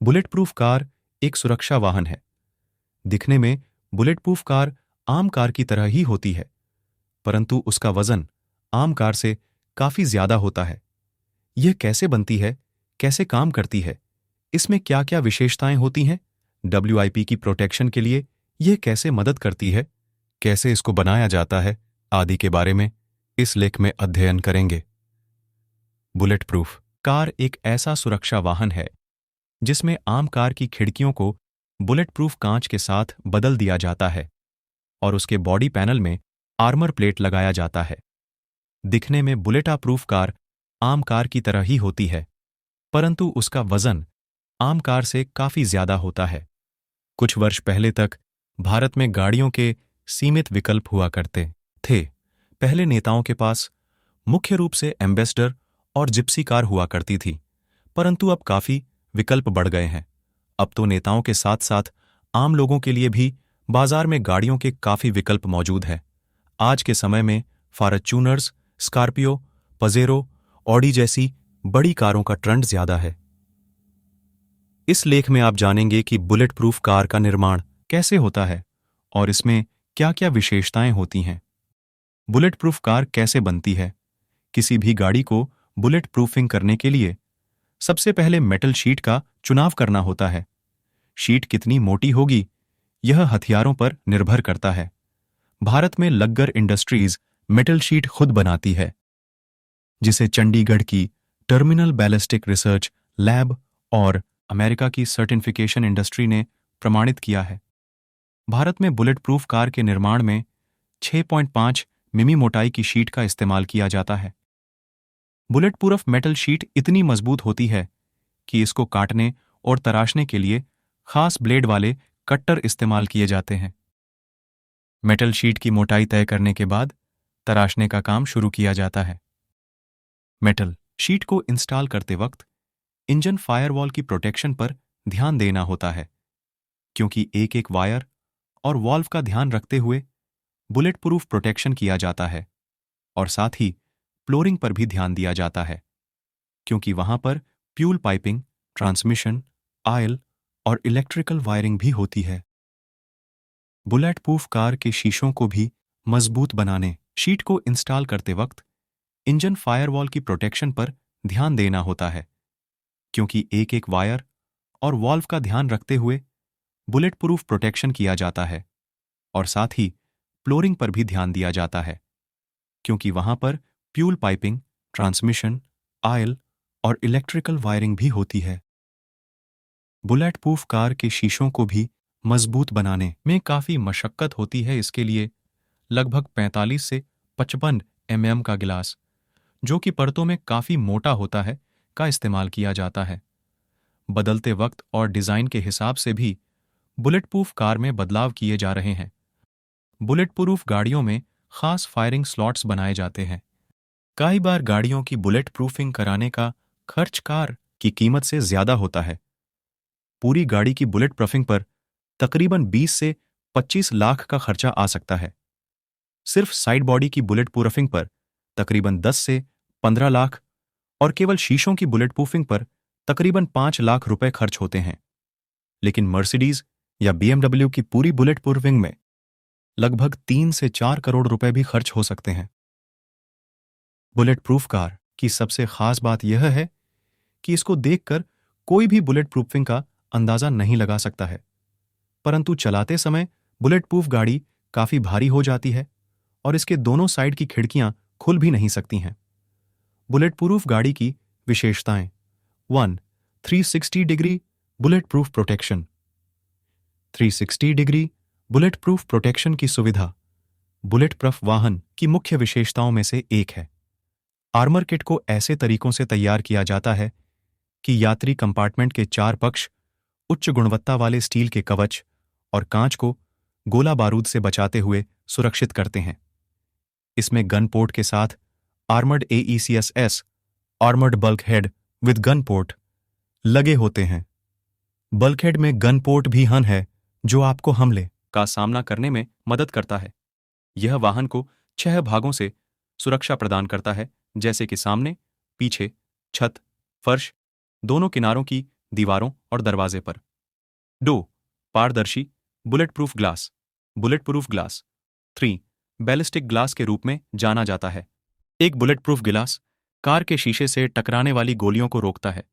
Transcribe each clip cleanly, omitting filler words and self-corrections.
Bullet proof car एक सुरक्षा वाहन है। दिखने में बुलेट प्रूफ कार आम कार की तरह ही होती है, परंतु उसका वजन आम कार से काफी ज्यादा होता है। यह कैसे बनती है, कैसे काम करती है, इसमें क्या क्या विशेषताएं होती हैं, WIP की प्रोटेक्शन के लिए यह कैसे मदद करती है, कैसे इसको बनाया जाता है आदि के बारे में इस लेख में अध्ययन करेंगे। बुलेट प्रूफ कार एक ऐसा सुरक्षा वाहन है जिसमें आम कार की खिड़कियों को बुलेट प्रूफ कांच के साथ बदल दिया जाता है और उसके बॉडी पैनल में आर्मर प्लेट लगाया जाता है। दिखने में बुलेट प्रूफ कार आम कार की तरह ही होती है, परंतु उसका वजन आम कार से काफी ज्यादा होता है। कुछ वर्ष पहले तक भारत में गाड़ियों के सीमित विकल्प हुआ करते थे। पहले नेताओं के पास मुख्य रूप से एम्बेसडर और जिप्सी कार हुआ करती थी, परंतु अब काफी विकल्प बढ़ गए हैं। अब तो नेताओं के साथ साथ आम लोगों के लिए भी बाजार में गाड़ियों के काफी विकल्प मौजूद हैं। आज के समय में फॉर्च्यूनर्स, स्कॉर्पियो, पजेरो, ऑडी जैसी बड़ी कारों का ट्रेंड ज्यादा है। इस लेख में आप जानेंगे कि बुलेट प्रूफ कार का निर्माण कैसे होता है और इसमें क्या क्या विशेषताएं होती हैं। बुलेट प्रूफ कार कैसे बनती है। किसी भी गाड़ी को बुलेट प्रूफिंग करने के लिए सबसे पहले मेटल शीट का चुनाव करना होता है। शीट कितनी मोटी होगी, यह हथियारों पर निर्भर करता है। भारत में लग्गर इंडस्ट्रीज मेटल शीट खुद बनाती है, जिसे चंडीगढ़ की टर्मिनल बैलिस्टिक रिसर्च लैब और अमेरिका की सर्टिफिकेशन इंडस्ट्री ने प्रमाणित किया है। भारत में बुलेट प्रूफ कार के निर्माण में 6.5 मिमी मोटाई की शीट का इस्तेमाल किया जाता है। बुलेट प्रूफ मेटल शीट इतनी मजबूत होती है कि इसको काटने और तराशने के लिए खास ब्लेड वाले कट्टर इस्तेमाल किए जाते हैं। मेटल शीट की मोटाई तय करने के बाद तराशने का काम शुरू किया जाता है। मेटल शीट को इंस्टॉल करते वक्त इंजन फायरवॉल की प्रोटेक्शन पर ध्यान देना होता है, क्योंकि एक एक वायर और वॉल्व का ध्यान रखते हुए बुलेट प्रूफ प्रोटेक्शन किया जाता है। और साथ ही फ्लोरिंग पर भी ध्यान दिया जाता है, क्योंकि वहां पर फ्यूल पाइपिंग, ट्रांसमिशन, ऑयल और इलेक्ट्रिकल वायरिंग भी होती है। बुलेट प्रूफ कार के शीशों को भी मजबूत बनाने शीट को इंस्टॉल करते वक्त इंजन फायरवॉल की प्रोटेक्शन पर ध्यान देना होता है, क्योंकि एक एक वायर और वॉल्व का ध्यान रखते हुए बुलेट प्रूफ प्रोटेक्शन किया जाता है। और साथ ही फ्लोरिंग पर भी ध्यान दिया जाता है, क्योंकि वहां पर फ्यूल पाइपिंग, ट्रांसमिशन, ऑयल और इलेक्ट्रिकल वायरिंग भी होती है। बुलेट प्रूफ कार के शीशों को भी मजबूत बनाने में काफी मशक्कत होती है। इसके लिए लगभग 45 से 55 mm का गिलास, जो कि परतों में काफी मोटा होता है, का इस्तेमाल किया जाता है। बदलते वक्त और डिजाइन के हिसाब से भी बुलेट प्रूफ कार में बदलाव किए जा रहे हैं। बुलेट प्रूफ गाड़ियों में खास फायरिंग स्लॉट्स बनाए जाते हैं। कई बार गाड़ियों की बुलेट प्रूफिंग कराने का खर्च कार की कीमत से ज्यादा होता है। पूरी गाड़ी की बुलेट प्रूफिंग पर तकरीबन 20 से 25 लाख का खर्चा आ सकता है। सिर्फ साइड बॉडी की बुलेट प्रूफिंग पर तकरीबन 10 से 15 लाख और केवल शीशों की बुलेट प्रूफिंग पर तकरीबन 5 लाख रुपए खर्च होते हैं। लेकिन मर्सिडीज या BMW की पूरी बुलेट प्रूफिंग में लगभग 3 से 4 करोड़ रुपए भी खर्च हो सकते हैं। बुलेट प्रूफ कार की सबसे खास बात यह है कि इसको देखकर कोई भी बुलेट प्रूफिंग का अंदाजा नहीं लगा सकता है, परंतु चलाते समय बुलेट प्रूफ गाड़ी काफी भारी हो जाती है और इसके दोनों साइड की खिड़कियां खुल भी नहीं सकती हैं। बुलेट प्रूफ गाड़ी की विशेषताएं 1. 360 degree bullet proof protection. 360 degree bullet proof protection की सुविधा बुलेट प्रूफ वाहन की मुख्य विशेषताओं में से एक है। आर्मर किट को ऐसे तरीकों से तैयार किया जाता है कि यात्री कंपार्टमेंट के 4 पक्ष उच्च गुणवत्ता वाले स्टील के कवच और कांच को गोला बारूद से बचाते हुए सुरक्षित करते हैं। इसमें गन पोर्ट के साथ armoured AECS armoured bulk head with gun port लगे होते हैं। बल्क हेड में गन पोर्ट भी हन है, जो आपको हमले का सामना करने में मदद करता है। यह वाहन को 6 भागों से सुरक्षा प्रदान करता है, जैसे कि सामने, पीछे, छत, फर्श, दोनों किनारों की दीवारों और दरवाजे पर। 2. पारदर्शी bullet proof glass, bullet proof glass. 3. Ballistic glass के रूप में जाना जाता है। एक बुलेट प्रूफ गिलास कार के शीशे से टकराने वाली गोलियों को रोकता है।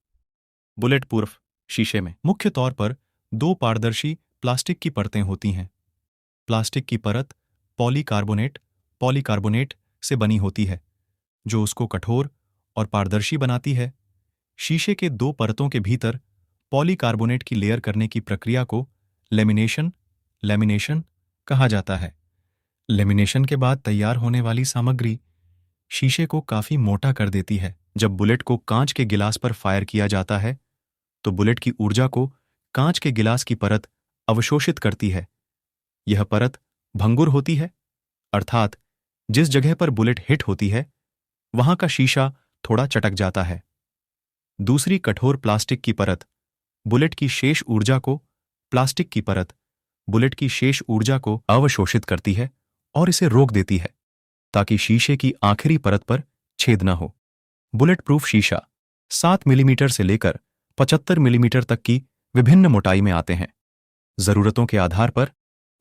बुलेट प्रूफ शीशे में मुख्य तौर पर 2 पारदर्शी प्लास्टिक की परतें होती हैं। प्लास्टिक की परत पॉलीकार्बोनेट से बनी होती है, जो उसको कठोर और पारदर्शी बनाती है। शीशे के 2 परतों के भीतर पॉलीकार्बोनेट की लेयर करने की प्रक्रिया को लेमिनेशन कहा जाता है। लेमिनेशन के बाद तैयार होने वाली सामग्री शीशे को काफी मोटा कर देती है। जब बुलेट को कांच के गिलास पर फायर किया जाता है, तो बुलेट की ऊर्जा को कांच के गिलास की परत अवशोषित करती है। यह परत भंगुर होती है, अर्थात जिस जगह पर बुलेट हिट होती है, वहां का शीशा थोड़ा चटक जाता है। दूसरी कठोर प्लास्टिक की परत बुलेट की शेष ऊर्जा को अवशोषित करती है और इसे रोक देती है, ताकि शीशे की आखिरी परत पर छेद न हो। बुलेट प्रूफ शीशा 7 मिलीमीटर से लेकर 75 मिलीमीटर तक की विभिन्न मोटाई में आते हैं। जरूरतों के आधार पर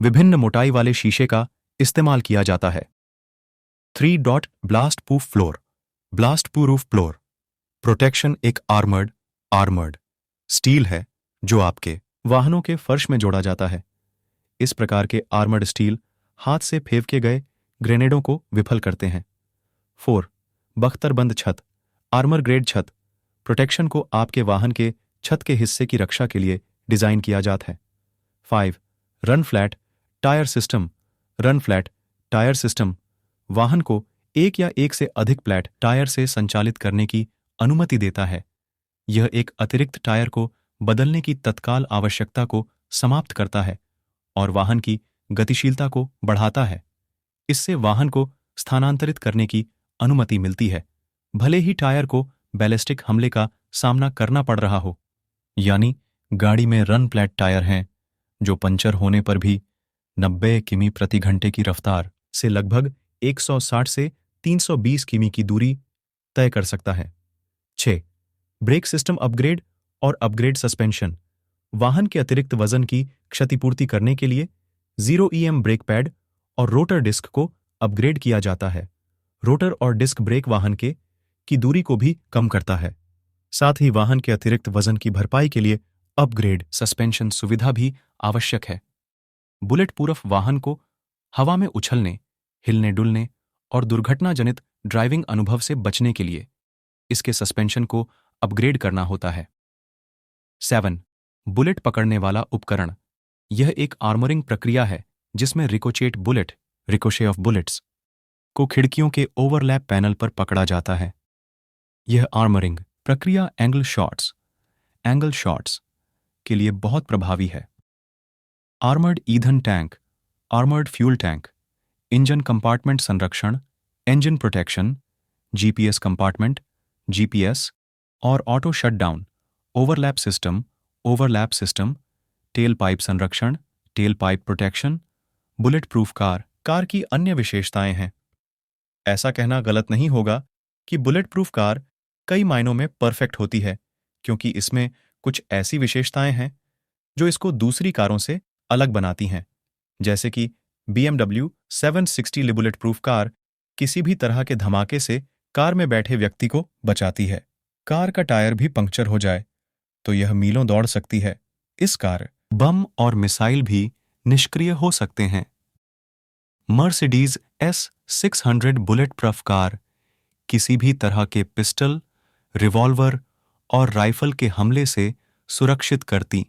विभिन्न मोटाई वाले शीशे का इस्तेमाल किया जाता है। 3. ब्लास्ट प्रूफ फ्लोर प्रोटेक्शन एक आर्मर्ड स्टील है जो आपके वाहनों के फर्श में जोड़ा जाता है। इस प्रकार के आर्मर्ड स्टील हाथ से फेंके गए ग्रेनेडों को विफल करते हैं। 4. बख्तरबंद छत आर्मर ग्रेड छत प्रोटेक्शन को आपके वाहन के छत के हिस्से की रक्षा के लिए डिजाइन किया जाता है। 5. रन फ्लैट टायर सिस्टम वाहन को एक या एक से अधिक फ्लैट टायर से संचालित करने की अनुमति देता है। यह एक अतिरिक्त टायर को बदलने की तत्काल आवश्यकता को समाप्त करता है और वाहन की गतिशीलता को बढ़ाता है। इससे वाहन को स्थानांतरित करने की अनुमति मिलती है, भले ही टायर को बैलिस्टिक हमले का सामना करना पड़ रहा हो। यानी गाड़ी में रन फ्लैट टायर हैं, जो पंचर होने पर भी 90 किमी प्रति घंटे की रफ्तार से लगभग 160 से 320 किमी की दूरी तय कर सकता है। 6. ब्रेक सिस्टम अपग्रेड सस्पेंशन वाहन के अतिरिक्त वजन की क्षतिपूर्ति करने के लिए 0 EM ब्रेक पैड और रोटर डिस्क को अपग्रेड किया जाता है। रोटर और डिस्क ब्रेक वाहन की दूरी को भी कम करता है। साथ ही वाहन के अतिरिक्त वजन की भरपाई के लिए अपग्रेड सस्पेंशन सुविधा भी आवश्यक है। बुलेट प्रूफ वाहन को हवा में उछलने, हिलने डुलने और दुर्घटनाजनित ड्राइविंग अनुभव से बचने के लिए इसके सस्पेंशन को अपग्रेड करना होता है। 7. बुलेट पकड़ने वाला उपकरण यह एक आर्मरिंग प्रक्रिया है जिसमें रिकोशे ऑफ बुलेट्स को खिड़कियों के ओवरलैप पैनल पर पकड़ा जाता है। यह आर्मरिंग प्रक्रिया एंगल शॉट्स के लिए बहुत प्रभावी है। आर्मर्ड ईंधन tank, armoured fuel tank, engine compartment संरक्षण, engine protection, GPS compartment, GPS और auto shutdown, overlap system, tail pipe संरक्षण, tail pipe protection, bullet proof car की अन्य विशेषताएं हैं। ऐसा कहना गलत नहीं होगा कि बुलेट प्रूफ कार कई मायनों में परफेक्ट होती है, क्योंकि इसमें कुछ ऐसी विशेषताएं हैं जो इसको दूसरी कारों से अलग बनाती हैं। जैसे कि BMW 760 बुलेट प्रूफ कार किसी भी तरह के धमाके से कार में बैठे व्यक्ति को बचाती है। कार का टायर भी पंक्चर हो जाए तो यह मीलों दौड़ सकती है। इस कार बम और मिसाइल भी निष्क्रिय हो सकते हैं। Mercedes S600 bullet proof car किसी भी तरह के पिस्टल, रिवॉल्वर और राइफल के हमले से सुरक्षित करती